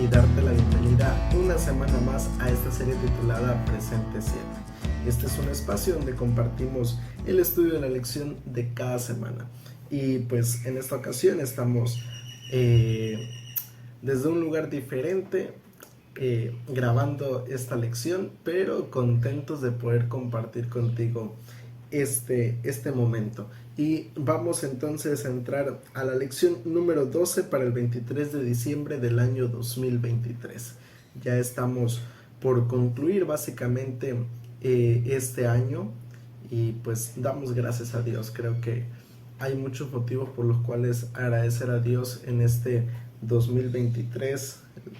y darte la bienvenida una semana más a esta serie titulada Presente 7. Este es un espacio donde compartimos el estudio de la lección de cada semana. Y pues en esta ocasión estamos desde un lugar diferente grabando esta lección, pero contentos de poder compartir contigo este momento. Y vamos entonces a entrar a la lección número 12 para el 23 de diciembre del año 2023. Ya estamos por concluir básicamente este año y pues damos gracias a Dios. Creo que hay muchos motivos por los cuales agradecer a Dios en este 2023.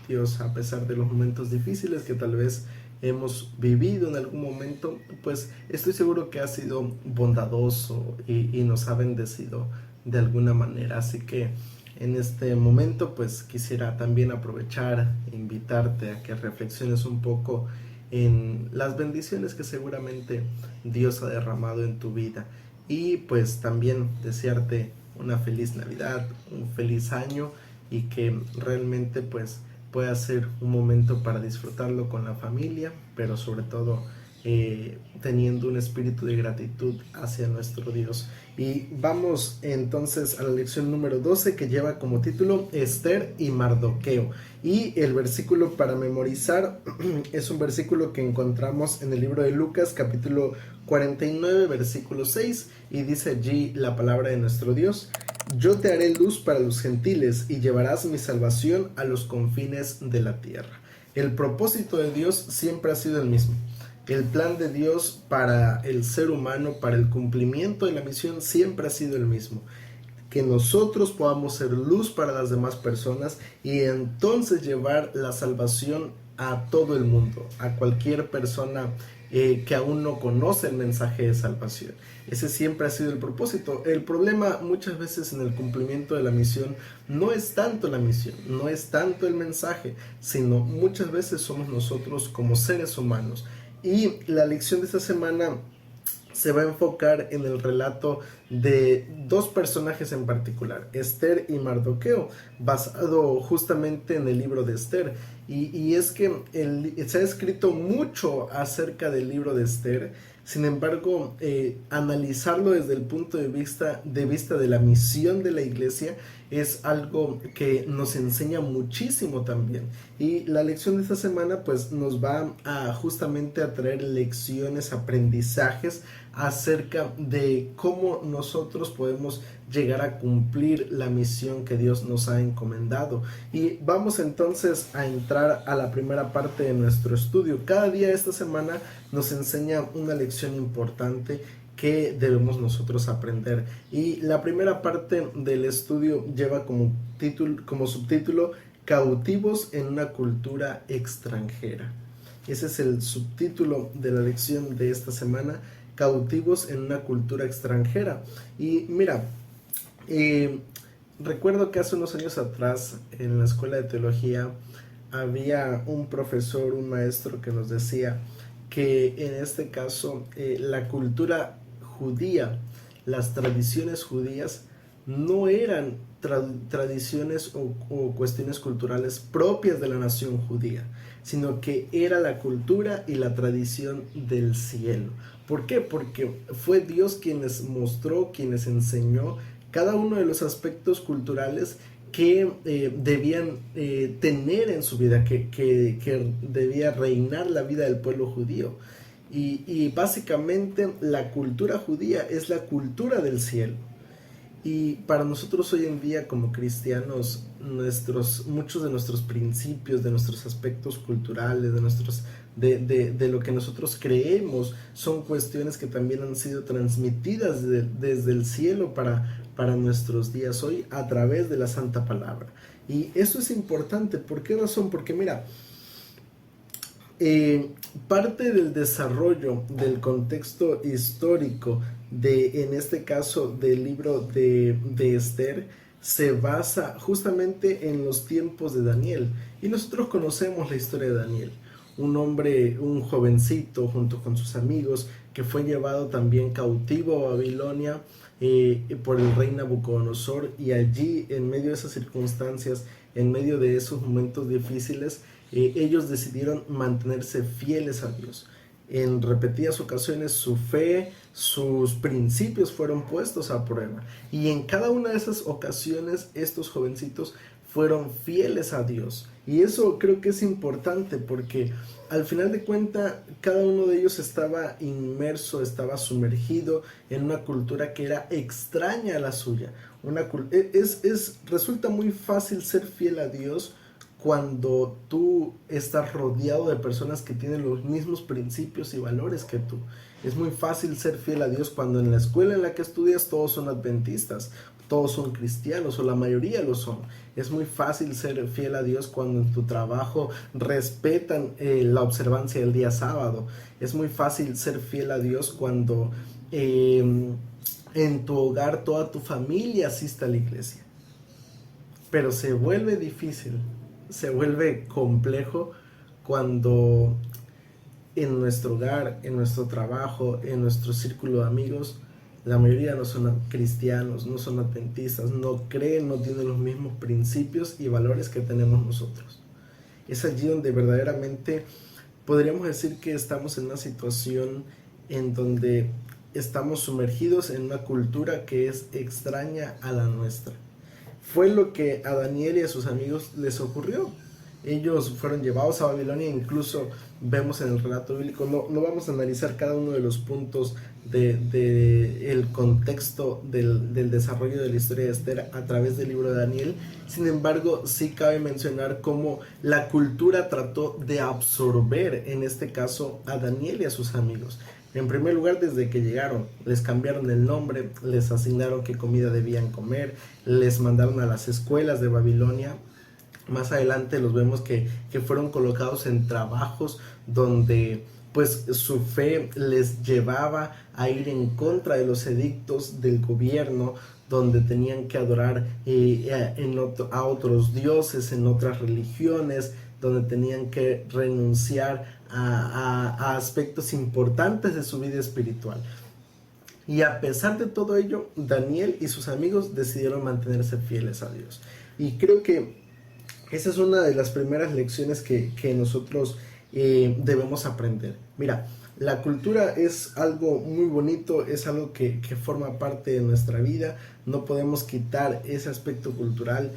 Dios, a pesar de los momentos difíciles que tal vez hemos vivido en algún momento, pues estoy seguro que ha sido bondadoso y nos ha bendecido de alguna manera. Así que en este momento pues quisiera también aprovechar e invitarte a que reflexiones un poco en las bendiciones que seguramente Dios ha derramado en tu vida, y pues también desearte una feliz Navidad, un feliz año, y que realmente pues pueda ser un momento para disfrutarlo con la familia, pero sobre todo teniendo un espíritu de gratitud hacia nuestro Dios. Y vamos entonces a la lección número 12, que lleva como título Esther y Mardoqueo. Y el versículo para memorizar es un versículo que encontramos en el libro de Lucas, capítulo 49, versículo 6, y dice allí la palabra de nuestro Dios: yo te haré luz para los gentiles y llevarás mi salvación a los confines de la tierra. El propósito de Dios siempre ha sido el mismo. El plan de Dios para el ser humano, para el cumplimiento de la misión, siempre ha sido el mismo. Que nosotros podamos ser luz para las demás personas y entonces llevar la salvación a todo el mundo, a cualquier persona que aún no conoce el mensaje de salvación. Ese siempre ha sido el propósito. El problema muchas veces en el cumplimiento de la misión no es tanto la misión, no es tanto el mensaje, sino muchas veces somos nosotros como seres humanos. Y la lección de esta semana se va a enfocar en el relato de dos personajes en particular, Esther y Mardoqueo, basado justamente en el libro de Esther. Y es que se ha escrito mucho acerca del libro de Esther. Sin embargo, analizarlo desde el punto de vista de la misión de la iglesia es algo que nos enseña muchísimo también. Y la lección de esta semana pues nos va a justamente a traer lecciones, aprendizajes acerca de cómo nosotros podemos llegar a cumplir la misión que Dios nos ha encomendado. Y vamos entonces a entrar a la primera parte de nuestro estudio. Cada día esta semana nos enseña una lección importante que debemos nosotros aprender. Y la primera parte del estudio lleva como subtítulo Cautivos en una cultura extranjera. Ese es el subtítulo de la lección de esta semana: Cautivos en una cultura extranjera. Y mira, recuerdo que hace unos años atrás en la escuela de teología había un profesor, un maestro, que nos decía que en este caso la cultura judía, las tradiciones judías no eran tradiciones o cuestiones culturales propias de la nación judía, sino que era la cultura y la tradición del cielo. ¿Por qué? Porque fue Dios quien les mostró, quien les enseñó cada uno de los aspectos culturales que debían tener en su vida, que debía reinar la vida del pueblo judío. Y básicamente la cultura judía es la cultura del cielo. Y para nosotros hoy en día como cristianos, muchos de nuestros principios, de nuestros aspectos culturales, de lo que nosotros creemos, son cuestiones que también han sido transmitidas desde el cielo para nuestros días hoy a través de la Santa Palabra. Y eso es importante. ¿Por qué razón? Porque mira, parte del desarrollo del contexto histórico en este caso del libro de Esther se basa justamente en los tiempos de Daniel. Y nosotros conocemos la historia de Daniel, un hombre, un jovencito junto con sus amigos, que fue llevado también cautivo a Babilonia por el rey Nabucodonosor, y allí en medio de esas circunstancias en medio de esos momentos difíciles, ellos decidieron mantenerse fieles a Dios. En repetidas ocasiones su fe, sus principios fueron puestos a prueba. Y en cada una de esas ocasiones estos jovencitos fueron fieles a Dios. Y eso creo que es importante porque al final de cuentas cada uno de ellos estaba inmerso, estaba sumergido en una cultura que era extraña a la suya. Resulta muy fácil ser fiel a Dios cuando tú estás rodeado de personas que tienen los mismos principios y valores que tú. Es muy fácil ser fiel a Dios cuando en la escuela en la que estudias todos son adventistas, todos son cristianos o la mayoría lo son. Es muy fácil ser fiel a Dios cuando en tu trabajo respetan la observancia del día sábado. Es muy fácil ser fiel a Dios cuando en tu hogar toda tu familia asiste a la iglesia. Pero se vuelve difícil, se vuelve complejo cuando en nuestro hogar, en nuestro trabajo, en nuestro círculo de amigos, la mayoría no son cristianos, no son adventistas, no creen, no tienen los mismos principios y valores que tenemos nosotros. Es allí donde verdaderamente podríamos decir que estamos en una situación en donde estamos sumergidos en una cultura que es extraña a la nuestra. Fue lo que a Daniel y a sus amigos les ocurrió. Ellos fueron llevados a Babilonia, incluso vemos en el relato bíblico, no vamos a analizar cada uno de los puntos el contexto del desarrollo de la historia de Esther a través del libro de Daniel. Sin embargo, sí cabe mencionar cómo la cultura trató de absorber, en este caso, a Daniel y a sus amigos. En primer lugar, desde que llegaron, les cambiaron el nombre, les asignaron qué comida debían comer, les mandaron a las escuelas de Babilonia. Más adelante los vemos que fueron colocados en trabajos donde pues su fe les llevaba a ir en contra de los edictos del gobierno, donde tenían que adorar a otros dioses, en otras religiones, donde tenían que renunciar a aspectos importantes de su vida espiritual. Y a pesar de todo ello, Daniel y sus amigos decidieron mantenerse fieles a Dios. Y creo que esa es una de las primeras lecciones que nosotros debemos aprender. Mira, la cultura es algo muy bonito, es algo que forma parte de nuestra vida. No podemos quitar ese aspecto cultural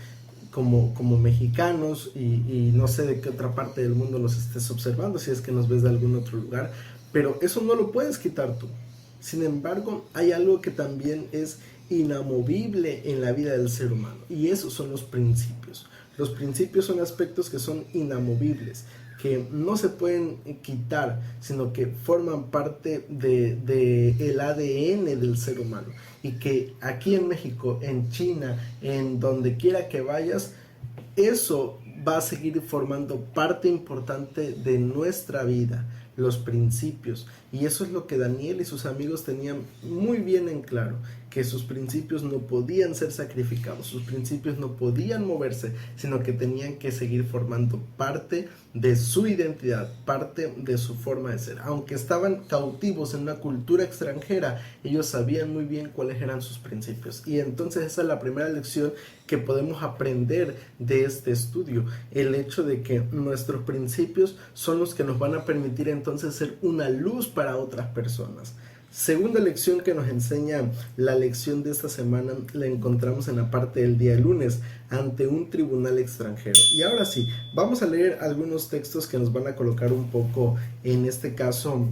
como mexicanos y no sé de qué otra parte del mundo nos estés observando, si es que nos ves de algún otro lugar, pero eso no lo puedes quitar tú. Sin embargo, hay algo que también es inamovible en la vida del ser humano y esos son los principios. Los principios son aspectos que son inamovibles, que no se pueden quitar, sino que forman parte del ADN del ser humano. Y que aquí en México, en China, en donde quiera que vayas, eso va a seguir formando parte importante de nuestra vida, los principios. Y eso es lo que Daniel y sus amigos tenían muy bien en claro, que sus principios no podían ser sacrificados, sus principios no podían moverse, sino que tenían que seguir formando parte de su identidad, parte de su forma de ser. Aunque estaban cautivos en una cultura extranjera, ellos sabían muy bien cuáles eran sus principios. Y entonces esa es la primera lección que podemos aprender de este estudio, el hecho de que nuestros principios son los que nos van a permitir entonces ser una luz para otras personas. Segunda lección que nos enseña la lección de esta semana la encontramos en la parte del día lunes, ante un tribunal extranjero. Y ahora sí, vamos a leer algunos textos que nos van a colocar un poco, en este caso,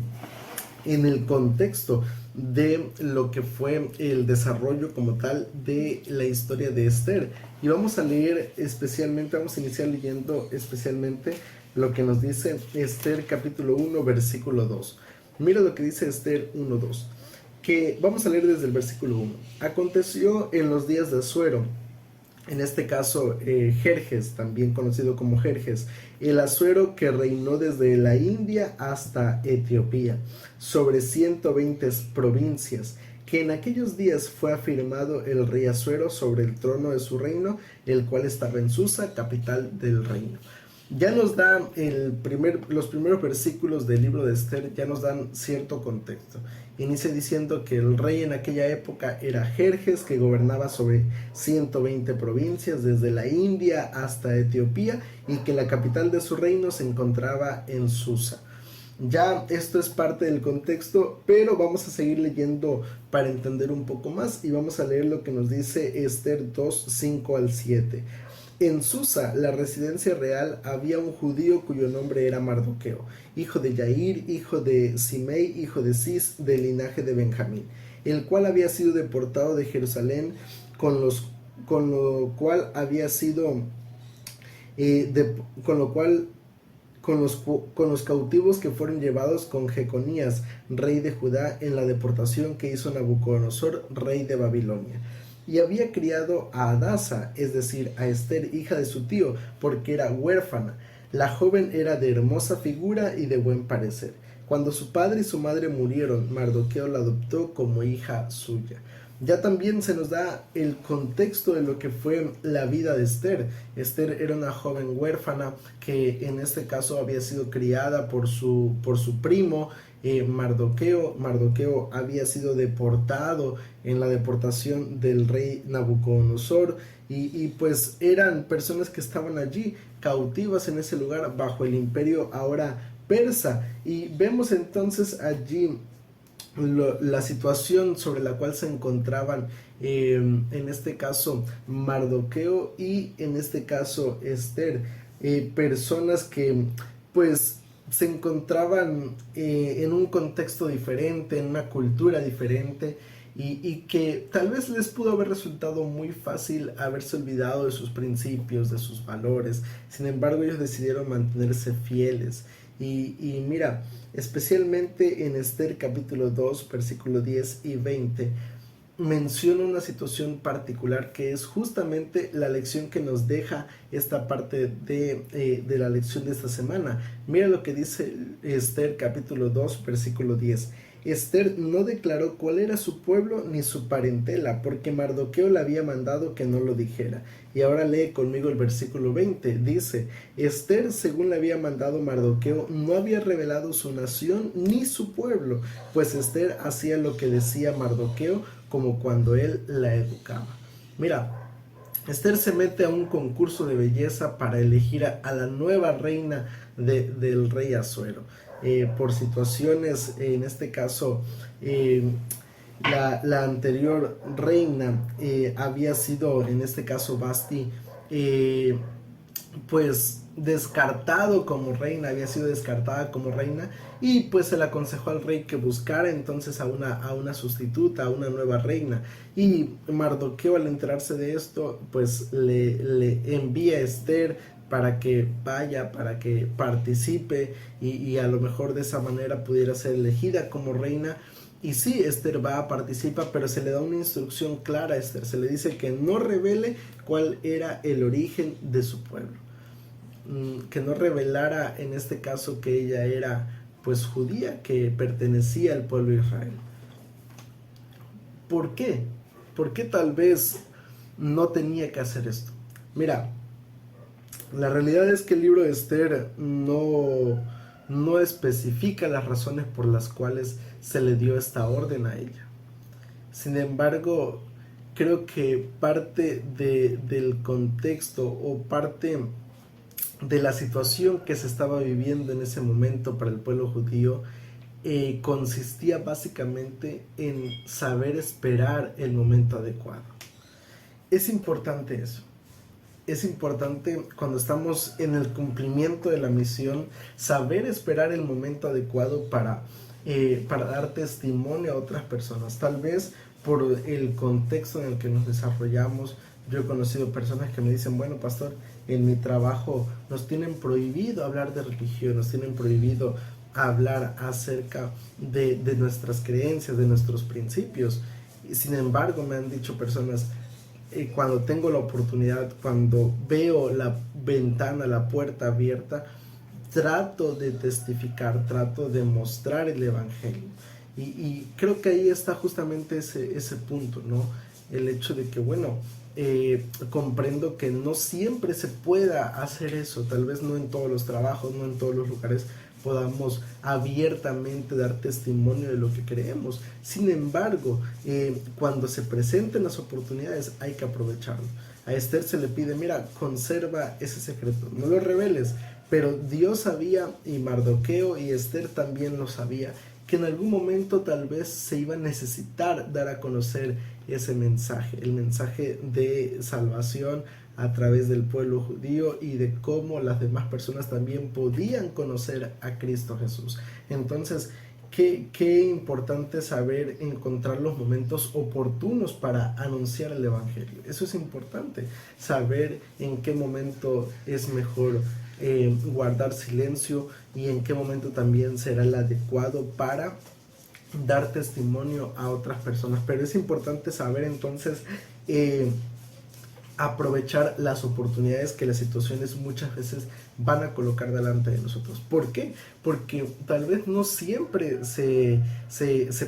en el contexto de lo que fue el desarrollo como tal de la historia de Esther. Y vamos a leer especialmente, vamos a iniciar leyendo especialmente lo que nos dice Esther capítulo 1 versículo 2. Mira lo que dice Esther 1:2, que vamos a leer desde el versículo 1. Aconteció en los días de Asuero, en este caso Jerjes, también conocido como Jerjes, el Asuero que reinó desde la India hasta Etiopía, sobre 120 provincias, que en aquellos días fue afirmado el rey Asuero sobre el trono de su reino, el cual estaba en Susa, capital del reino. ya nos da los primeros versículos del libro de Esther, ya nos dan cierto contexto. Inicia diciendo que el rey en aquella época era Jerjes, que gobernaba sobre 120 provincias, desde la India hasta Etiopía, y que la capital de su reino se encontraba en Susa. Ya esto es parte del contexto, pero vamos a seguir leyendo para entender un poco más y vamos a leer lo que nos dice Esther 2, 5 al 7. En Susa, la residencia real, había un judío cuyo nombre era Mardoqueo, hijo de Yair, hijo de Simei, hijo de Cis, del linaje de Benjamín, el cual había sido deportado de Jerusalén, con lo cual había sido, con lo cual con los cautivos que fueron llevados con Jeconías, rey de Judá, en la deportación que hizo Nabucodonosor, rey de Babilonia. Y había criado a Adasa, es decir, a Esther, hija de su tío, porque era huérfana. La joven era de hermosa figura y de buen parecer. Cuando su padre y su madre murieron, Mardoqueo la adoptó como hija suya. Ya también se nos da el contexto de lo que fue la vida de Esther. Esther era una joven huérfana que en este caso había sido criada por su primo Mardoqueo. Mardoqueo había sido deportado en la deportación del rey Nabucodonosor y pues eran personas que estaban allí cautivas en ese lugar bajo el imperio ahora persa. Y vemos entonces allí la situación sobre la cual se encontraban en este caso Mardoqueo y en este caso Esther, personas que pues se encontraban en un contexto diferente, en una cultura diferente y que tal vez les pudo haber resultado muy fácil haberse olvidado de sus principios, de sus valores. Sin embargo, ellos decidieron mantenerse fieles. Y mira, especialmente en Esther capítulo 2, versículo 10 y 20, menciona una situación particular que es justamente la lección que nos deja esta parte de la lección de esta semana. Mira lo que dice Esther capítulo 2, versículo 10. Esther no declaró cuál era su pueblo ni su parentela, porque Mardoqueo le había mandado que no lo dijera. Y ahora lee conmigo el versículo 20. Dice, Esther, según le había mandado Mardoqueo, no había revelado su nación ni su pueblo, pues Esther hacía lo que decía Mardoqueo, como cuando él la educaba. Mira, Esther se mete a un concurso de belleza para elegir a la nueva reina del rey Asuero. Por situaciones, en este caso, la anterior reina había sido, en este caso, Basti, pues descartado como reina, había sido descartada como reina y pues se le aconsejó al rey que buscara entonces a una sustituta, a una nueva reina. Y Mardoqueo, al enterarse de esto, pues le envía a Esther para que vaya, para que participe y a lo mejor de esa manera pudiera ser elegida como reina. Y sí, Esther va, participa, pero se le da una instrucción clara a Esther. Se le dice que no revele cuál era el origen de su pueblo. Que no revelara en este caso que ella era pues judía, que pertenecía al pueblo de Israel. ¿Por qué? ¿Por qué tal vez no tenía que hacer esto? Mira, la realidad es que el libro de Esther no especifica las razones por las cuales se le dio esta orden a ella. Sin embargo, creo que parte del contexto o parte de la situación que se estaba viviendo en ese momento para el pueblo judío consistía básicamente en saber esperar el momento adecuado. Es importante eso. Es importante cuando estamos en el cumplimiento de la misión saber esperar el momento adecuado para dar testimonio a otras personas. Tal vez por el contexto en el que nos desarrollamos, yo he conocido personas que me dicen, bueno, pastor, en mi trabajo nos tienen prohibido hablar de religión, nos tienen prohibido hablar acerca de nuestras creencias, de nuestros principios. Y sin embargo, me han dicho personas, cuando tengo la oportunidad, cuando veo la ventana, la puerta abierta, trato de testificar, trato de mostrar el evangelio. Y creo que ahí está justamente ese punto, ¿no? El hecho de que, bueno, comprendo que no siempre se pueda hacer eso, tal vez no en todos los trabajos, no en todos los lugares podamos abiertamente dar testimonio de lo que creemos. Sin embargo, cuando se presenten las oportunidades hay que aprovecharlo. A Esther se le pide, mira, conserva ese secreto, no lo reveles, pero Dios sabía, y Mardoqueo y Esther también lo sabía, que en algún momento tal vez se iba a necesitar dar a conocer ese mensaje, el mensaje de salvación a través del pueblo judío y de cómo las demás personas también podían conocer a Cristo Jesús. Entonces, qué importante saber encontrar los momentos oportunos para anunciar el Evangelio. Eso es importante, saber en qué momento es mejor guardar silencio y en qué momento también será el adecuado para dar testimonio a otras personas. Pero es importante saber entonces aprovechar las oportunidades que las situaciones muchas veces van a colocar delante de nosotros. ¿Por qué? Porque tal vez no siempre se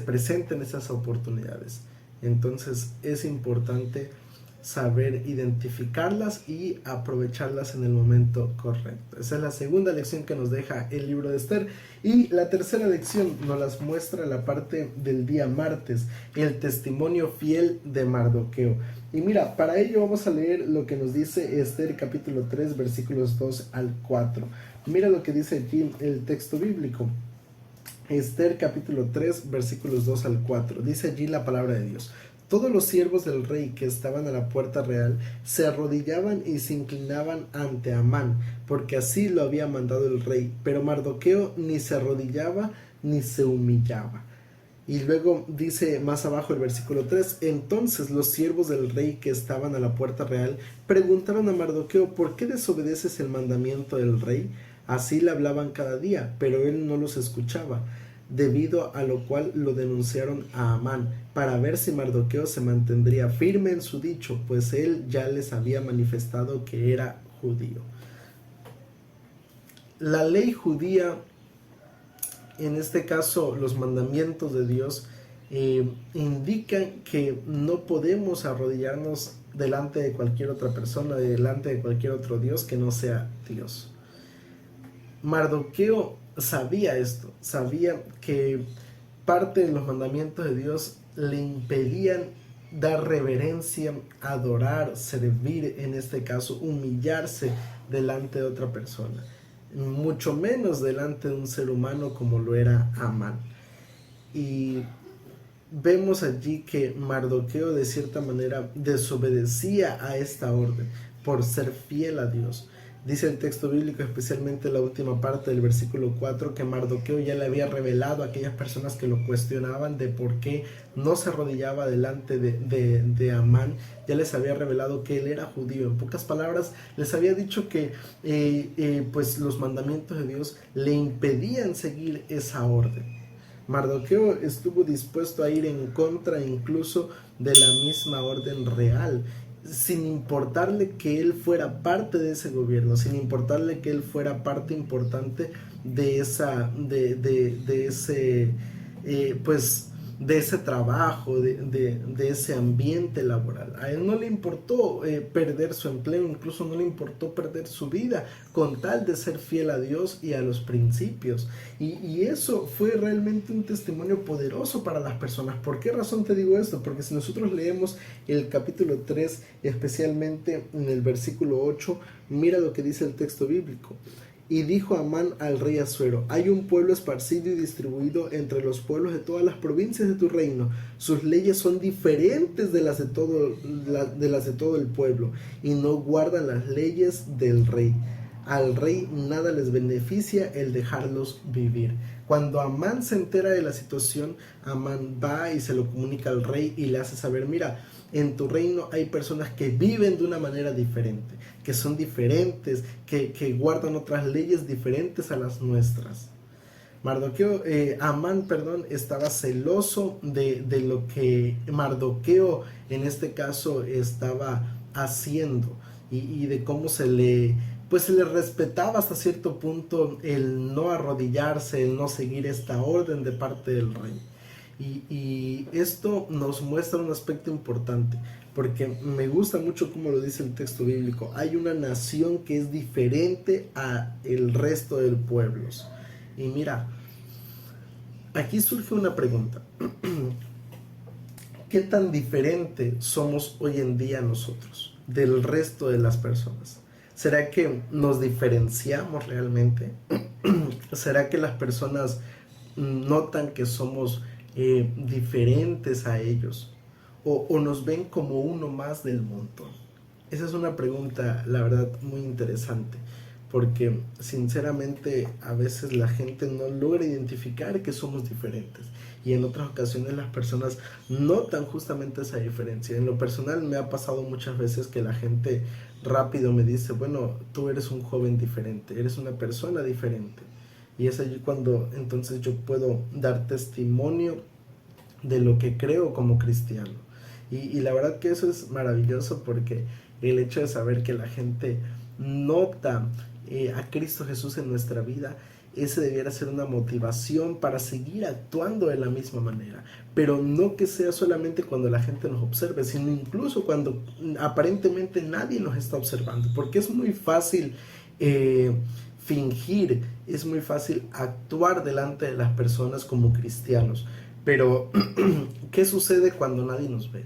presenten esas oportunidades. Entonces es importante saber identificarlas y aprovecharlas en el momento correcto. Esa es la segunda lección que nos deja el libro de Esther. Y la tercera lección nos las muestra la parte del día martes, el testimonio fiel de Mardoqueo. Y mira, para ello vamos a leer lo que nos dice Esther capítulo 3 versículos 2 al 4. Mira lo que dice aquí el texto bíblico. Esther capítulo 3 versículos 2 al 4. Dice allí la palabra de Dios. Todos los siervos del rey que estaban a la puerta real se arrodillaban y se inclinaban ante Amán, porque así lo había mandado el rey. Pero Mardoqueo ni se arrodillaba ni se humillaba. Y luego dice más abajo el versículo 3, entonces los siervos del rey que estaban a la puerta real preguntaron a Mardoqueo, ¿por qué desobedeces el mandamiento del rey? Así le hablaban cada día, pero él no los escuchaba, debido a lo cual lo denunciaron a Amán, para ver si Mardoqueo se mantendría firme en su dicho, pues él ya les había manifestado que era judío. La ley judía, en este caso los mandamientos de Dios, indican que no podemos arrodillarnos delante de cualquier otra persona, delante de cualquier otro Dios que no sea Dios. Mardoqueo sabía esto, sabía que parte de los mandamientos de Dios le impedían dar reverencia, adorar, servir, en este caso humillarse delante de otra persona, mucho menos delante de un ser humano como lo era Amán. Y vemos allí que Mardoqueo de cierta manera desobedecía a esta orden por ser fiel a Dios. Dice el texto bíblico, especialmente la última parte del versículo 4, que Mardoqueo ya le había revelado a aquellas personas que lo cuestionaban de por qué no se arrodillaba delante de Amán, ya les había revelado que él era judío. En pocas palabras, les había dicho que pues los mandamientos de Dios le impedían seguir esa orden. Mardoqueo estuvo dispuesto a ir en contra incluso de la misma orden real, sin importarle que él fuera parte de ese gobierno, sin importarle que él fuera parte importante de ese trabajo, de ese ambiente laboral. A él no le importó perder su empleo, incluso no le importó perder su vida, con tal de ser fiel a Dios y a los principios. Y eso fue realmente un testimonio poderoso para las personas. ¿Por qué razón te digo esto? Porque si nosotros leemos el capítulo 3, especialmente en el versículo 8, mira lo que dice el texto bíblico. Y dijo Amán al rey Asuero, hay un pueblo esparcido y distribuido entre los pueblos de todas las provincias de tu reino. Sus leyes son diferentes de las de todo el pueblo, y no guardan las leyes del rey. Al rey nada les beneficia el dejarlos vivir. Cuando Amán se entera de la situación, Amán va y se lo comunica al rey y le hace saber, mira, en tu reino hay personas que viven de una manera diferente, que son diferentes, que guardan otras leyes diferentes a las nuestras. Amán, estaba celoso de lo que Mardoqueo en este caso estaba haciendo y de cómo se le respetaba hasta cierto punto el no arrodillarse, el no seguir esta orden de parte del rey. Y esto nos muestra un aspecto importante, porque me gusta mucho como lo dice el texto bíblico. Hay una nación que es diferente a el resto de pueblos. Y mira, aquí surge una pregunta. ¿Qué tan diferente somos hoy en día nosotros del resto de las personas? ¿Será que nos diferenciamos realmente? ¿Será que las personas notan que somos diferentes a ellos? ¿O nos ven como uno más del montón? Esa es una pregunta, la verdad, muy interesante, porque sinceramente a veces la gente no logra identificar que somos diferentes, y en otras ocasiones las personas notan justamente esa diferencia. En lo personal me ha pasado muchas veces que la gente rápido me dice, bueno, tú eres un joven diferente, eres una persona diferente, y es allí cuando entonces yo puedo dar testimonio de lo que creo como cristiano. Y la verdad que eso es maravilloso, porque el hecho de saber que la gente nota a Cristo Jesús en nuestra vida, ese debiera ser una motivación para seguir actuando de la misma manera. Pero no que sea solamente cuando la gente nos observe, sino incluso cuando aparentemente nadie nos está observando. Porque es muy fácil fingir, es muy fácil actuar delante de las personas como cristianos. Pero, ¿qué sucede cuando nadie nos ve?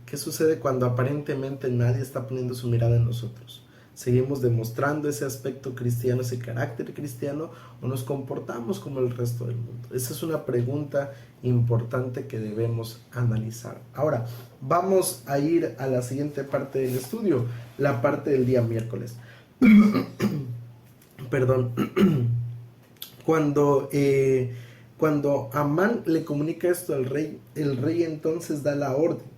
¿Qué sucede cuando aparentemente nadie está poniendo su mirada en nosotros? ¿Seguimos demostrando ese aspecto cristiano, ese carácter cristiano, o nos comportamos como el resto del mundo? Esa es una pregunta importante que debemos analizar. Ahora, vamos a ir a la siguiente parte del estudio, la parte del día miércoles. Perdón. Cuando cuando Amán le comunica esto al rey, el rey entonces da la orden.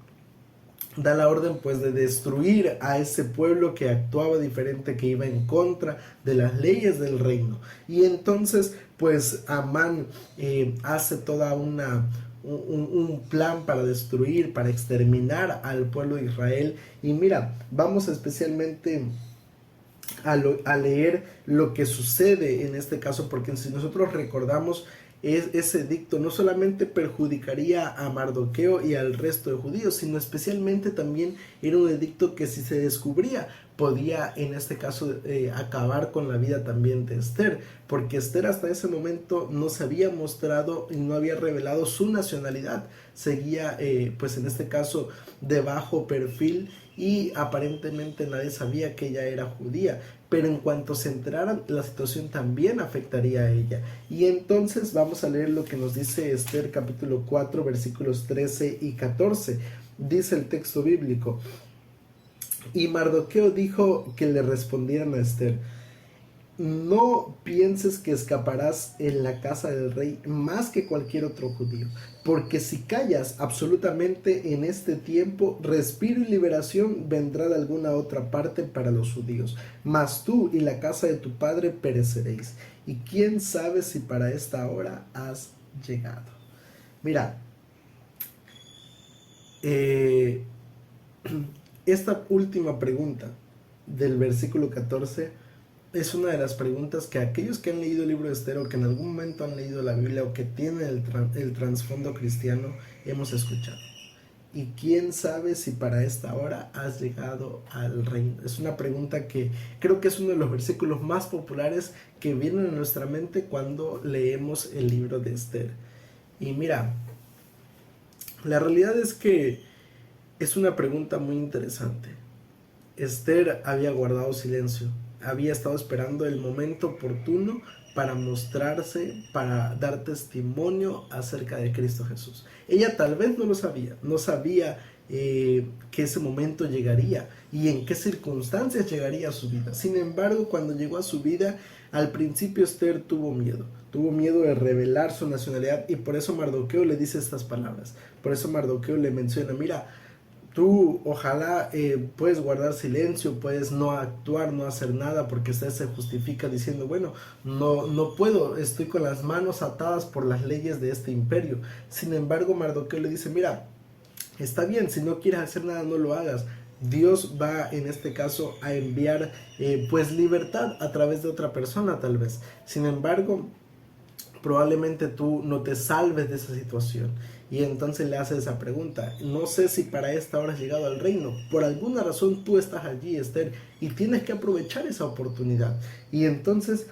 Da la orden pues de destruir a ese pueblo que actuaba diferente, que iba en contra de las leyes del reino. Y entonces pues Amán hace toda un plan para destruir, para exterminar al pueblo de Israel. Y mira, vamos especialmente a leer lo que sucede en este caso, porque si nosotros recordamos, ese edicto no solamente perjudicaría a Mardoqueo y al resto de judíos, sino especialmente también era un edicto que, si se descubría, podía en este caso acabar con la vida también de Esther, porque Esther hasta ese momento no se había mostrado y no había revelado su nacionalidad. Seguía pues en este caso de bajo perfil, y aparentemente nadie sabía que ella era judía, pero en cuanto se enteraran, la situación también afectaría a ella. Y entonces vamos a leer lo que nos dice Esther capítulo 4 versículos 13 y 14. Dice el texto bíblico: y Mardoqueo dijo que le respondieran a Esther: no pienses que escaparás en la casa del rey más que cualquier otro judío, porque si callas absolutamente en este tiempo, respiro y liberación vendrá de alguna otra parte para los judíos, mas tú y la casa de tu padre pereceréis, y quién sabe si para esta hora has llegado. Mira, esta última pregunta del versículo 14 es una de las preguntas que aquellos que han leído el libro de Esther, o que en algún momento han leído la Biblia, o que tienen el trasfondo cristiano, hemos escuchado. ¿Y quién sabe si para esta hora has llegado al reino? Es una pregunta que creo que es uno de los versículos más populares que vienen a nuestra mente cuando leemos el libro de Esther. Y mira, la realidad es que es una pregunta muy interesante. Esther había guardado silencio, había estado esperando el momento oportuno para mostrarse, para dar testimonio acerca de Cristo Jesús. Ella tal vez no lo sabía, no sabía que ese momento llegaría y en qué circunstancias llegaría a su vida. Sin embargo, cuando llegó a su vida, al principio Esther tuvo miedo de revelar su nacionalidad, y por eso Mardoqueo le dice estas palabras. Por eso Mardoqueo le menciona: mira, tú ojalá puedes guardar silencio, puedes no actuar, no hacer nada, porque usted se justifica diciendo: bueno, no puedo, estoy con las manos atadas por las leyes de este imperio. Sin embargo, Mardoqueo le dice: mira, está bien, si no quieres hacer nada, no lo hagas. Dios va en este caso a enviar pues libertad a través de otra persona tal vez. Sin embargo, probablemente tú no te salves de esa situación. Y entonces le hace esa pregunta: no sé si para esta hora has llegado al reino. Por alguna razón tú estás allí, Esther, y tienes que aprovechar esa oportunidad. Y entonces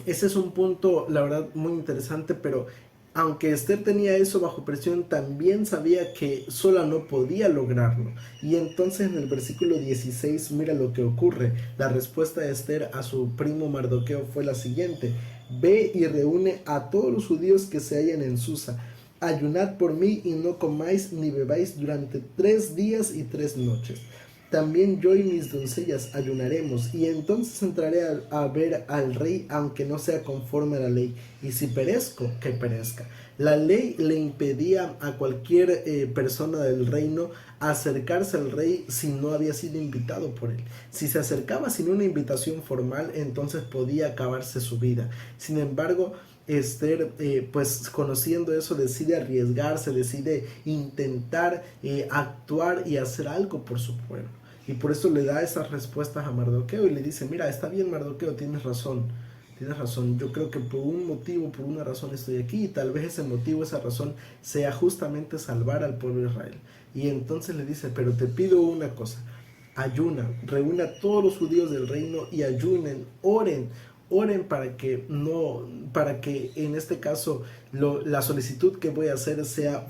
ese es un punto, la verdad, muy interesante, pero aunque Esther tenía eso bajo presión, también sabía que sola no podía lograrlo. Y entonces en el versículo 16, mira lo que ocurre. La respuesta de Esther a su primo Mardoqueo fue la siguiente: ve y reúne a todos los judíos que se hallan en Susa. Ayunad por mí y no comáis ni bebáis durante 3 días y 3 noches. También yo y mis doncellas ayunaremos, y entonces entraré a ver al rey, aunque no sea conforme a la ley, y si perezco, que perezca. La ley le impedía a cualquier persona del reino acercarse al rey si no había sido invitado por él. Si se acercaba sin una invitación formal, entonces podía acabarse su vida. Sin embargo, Esther, pues conociendo eso, decide arriesgarse, decide intentar actuar y hacer algo por su pueblo. Y por eso le da esas respuestas a Mardoqueo y le dice: mira, está bien, Mardoqueo, tienes razón, yo creo que por un motivo, por una razón estoy aquí, y tal vez ese motivo, esa razón sea justamente salvar al pueblo de Israel. Y entonces le dice: pero te pido una cosa, ayuna, reúne a todos los judíos del reino y ayunen, oren para que en este caso la solicitud que voy a hacer sea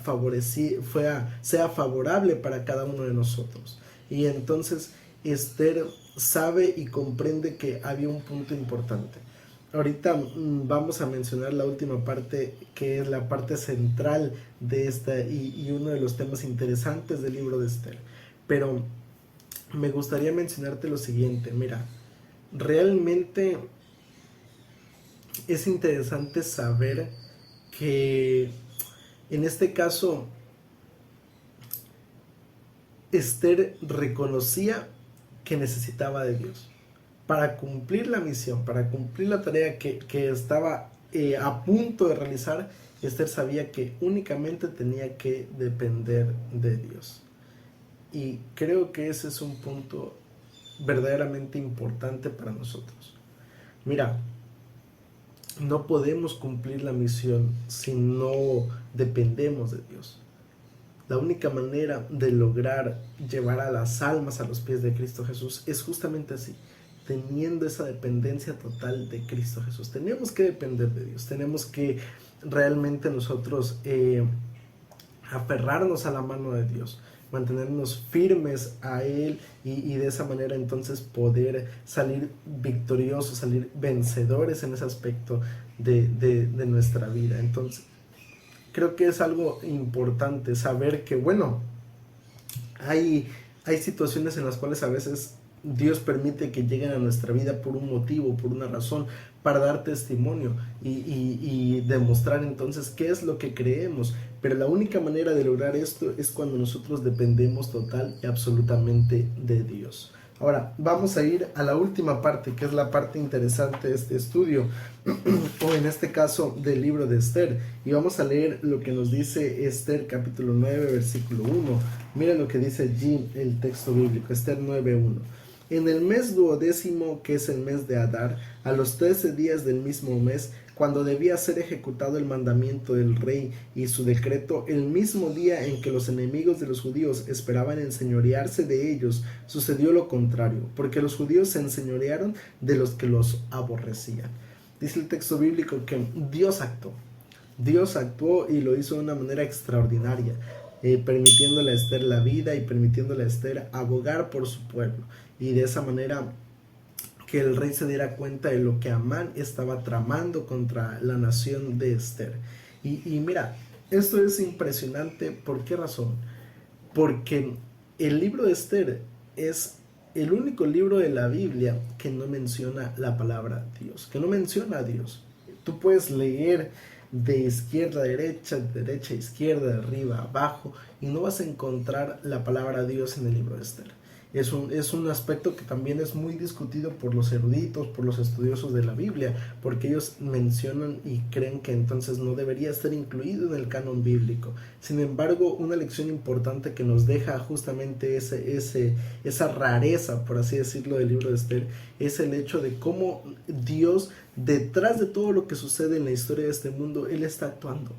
favorable para cada uno de nosotros. Y entonces Esther sabe y comprende que había un punto importante. Ahorita vamos a mencionar la última parte, que es la parte central de esta y uno de los temas interesantes del libro de Esther. Pero me gustaría mencionarte lo siguiente: mira, realmente es interesante saber que en este caso Esther reconocía que necesitaba de Dios para cumplir la misión, para cumplir la tarea que estaba a punto de realizar. Esther sabía que únicamente tenía que depender de Dios. Y creo que ese es un punto verdaderamente importante para nosotros. Mira, no podemos cumplir la misión si no dependemos de Dios. La única manera de lograr llevar a las almas a los pies de Cristo Jesús es justamente así, teniendo esa dependencia total de Cristo Jesús. Tenemos que depender de Dios, tenemos que realmente nosotros aferrarnos a la mano de Dios, mantenernos firmes a Él, y de esa manera entonces poder salir victoriosos, salir vencedores en ese aspecto de nuestra vida. Entonces creo que es algo importante saber que, bueno, hay situaciones en las cuales a veces Dios permite que lleguen a nuestra vida por un motivo, por una razón, para dar testimonio y demostrar entonces qué es lo que creemos. Pero la única manera de lograr esto es cuando nosotros dependemos total y absolutamente de Dios. Ahora, vamos a ir a la última parte, que es la parte interesante de este estudio, o en este caso del libro de Esther. Y vamos a leer lo que nos dice Esther capítulo 9, versículo 1. Mira lo que dice allí el texto bíblico, Esther 9:1. En el mes duodécimo, que es el mes de Adar, a los 13 días del mismo mes, cuando debía ser ejecutado el mandamiento del rey y su decreto, el mismo día en que los enemigos de los judíos esperaban enseñorearse de ellos, sucedió lo contrario, porque los judíos se enseñorearon de los que los aborrecían. Dice el texto bíblico que Dios actuó y lo hizo de una manera extraordinaria, permitiéndole a Esther la vida y permitiéndole a Esther abogar por su pueblo, y de esa manera que el rey se diera cuenta de lo que Amán estaba tramando contra la nación de Esther. Y mira, esto es impresionante. ¿Por qué razón? Porque el libro de Esther es el único libro de la Biblia que no menciona la palabra Dios, que no menciona a Dios. Tú puedes leer de izquierda a derecha, de derecha a izquierda, de arriba a abajo, y no vas a encontrar la palabra Dios en el libro de Esther. Es un aspecto que también es muy discutido por los eruditos, por los estudiosos de la Biblia, porque ellos mencionan y creen que entonces no debería estar incluido en el canon bíblico. Sin embargo, una lección importante que nos deja justamente esa rareza, por así decirlo, del libro de Esther, es el hecho de cómo Dios, detrás de todo lo que sucede en la historia de este mundo, Él está actuando.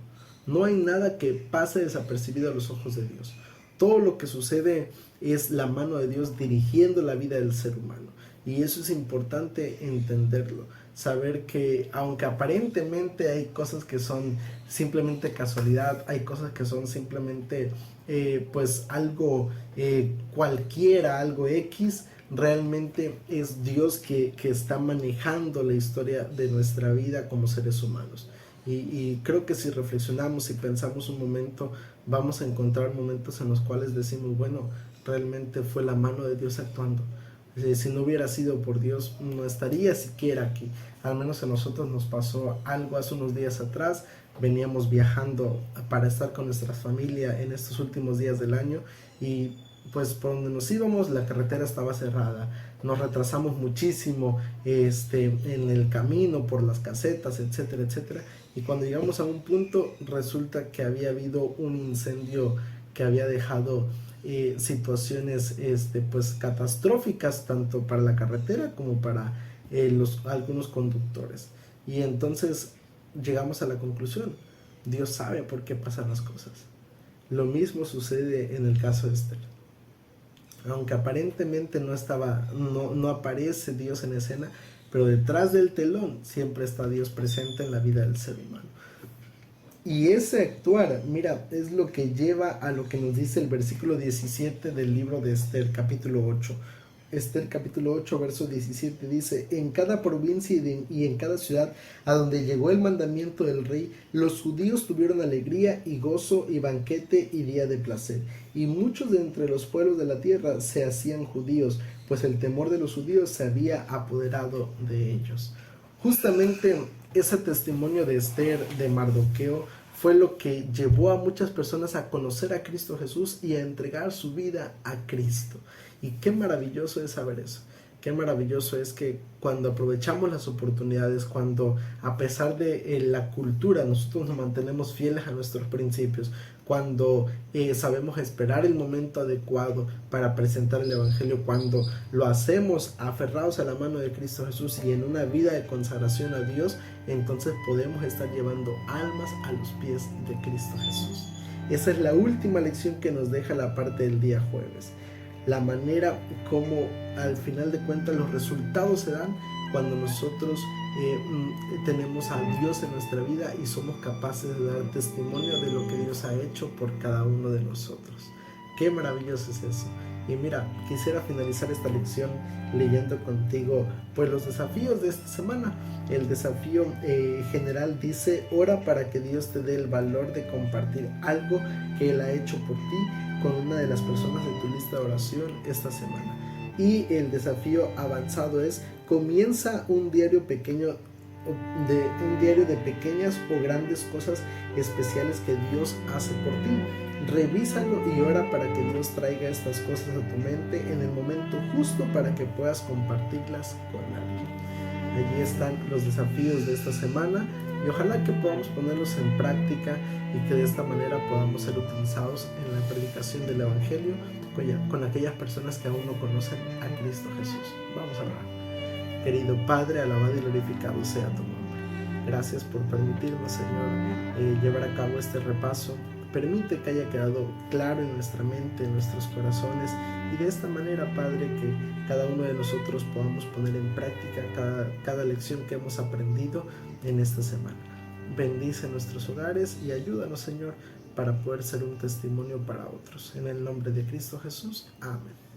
No hay nada que pase desapercibido a los ojos de Dios. Todo lo que sucede es la mano de Dios dirigiendo la vida del ser humano. Y eso es importante entenderlo. Saber que aunque aparentemente hay cosas que son simplemente casualidad, hay cosas que son simplemente pues algo cualquiera, algo X, realmente es Dios que está manejando la historia de nuestra vida como seres humanos. Y creo que si reflexionamos y pensamos un momento, vamos a encontrar momentos en los cuales decimos, bueno, realmente fue la mano de Dios actuando. Si no hubiera sido por Dios, no estaría siquiera aquí. Al menos a nosotros nos pasó algo hace unos días atrás. Veníamos viajando para estar con nuestra familia en estos últimos días del año y pues por donde nos íbamos la carretera estaba cerrada. Nos retrasamos muchísimo en el camino por las casetas, etcétera, etcétera. Y cuando llegamos a un punto resulta que había habido un incendio que había dejado situaciones pues catastróficas tanto para la carretera como para algunos conductores. Y entonces llegamos a la conclusión, Dios sabe por qué pasan las cosas. Lo mismo sucede en el caso de Esther. Aunque aparentemente no aparece Dios en escena, pero detrás del telón siempre está Dios presente en la vida del ser humano. Y ese actuar, mira, es lo que lleva a lo que nos dice el versículo 17 del libro de Esther, capítulo 8. Esther capítulo 8, verso 17 dice, en cada provincia y en cada ciudad a donde llegó el mandamiento del rey, los judíos tuvieron alegría y gozo y banquete y día de placer. Y muchos de entre los pueblos de la tierra se hacían judíos, pues el temor de los judíos se había apoderado de ellos. Justamente ese testimonio de Esther, de Mardoqueo, fue lo que llevó a muchas personas a conocer a Cristo Jesús y a entregar su vida a Cristo. Y qué maravilloso es saber eso. Qué maravilloso es que cuando aprovechamos las oportunidades, cuando a pesar de la cultura nosotros nos mantenemos fieles a nuestros principios, cuando sabemos esperar el momento adecuado para presentar el Evangelio, cuando lo hacemos aferrados a la mano de Cristo Jesús y en una vida de consagración a Dios, entonces podemos estar llevando almas a los pies de Cristo Jesús. Esa es la última lección que nos deja la parte del día jueves. La manera como al final de cuentas los resultados se dan cuando nosotros tenemos a Dios en nuestra vida y somos capaces de dar testimonio de lo que Dios ha hecho por cada uno de nosotros. Qué maravilloso es eso. Y mira, quisiera finalizar esta lección leyendo contigo pues los desafíos de esta semana. El desafío general dice, ora para que Dios te dé el valor de compartir algo que Él ha hecho por ti con una de las personas de tu lista de oración esta semana. Y el desafío avanzado es, comienza un diario pequeño, un diario de pequeñas o grandes cosas especiales que Dios hace por ti. Revísalo y ora para que Dios traiga estas cosas a tu mente en el momento justo para que puedas compartirlas con alguien. Allí están los desafíos de esta semana y ojalá que podamos ponerlos en práctica y que de esta manera podamos ser utilizados en la predicación del Evangelio con aquellas personas que aún no conocen a Cristo Jesús. Vamos a orar. Querido Padre, alabado y glorificado sea tu nombre. Gracias por permitirnos, Señor, llevar a cabo este repaso. Permite que haya quedado claro en nuestra mente, en nuestros corazones, y de esta manera, Padre, que cada uno de nosotros podamos poner en práctica cada lección que hemos aprendido en esta semana. Bendice nuestros hogares y ayúdanos, Señor, para poder ser un testimonio para otros. En el nombre de Cristo Jesús. Amén.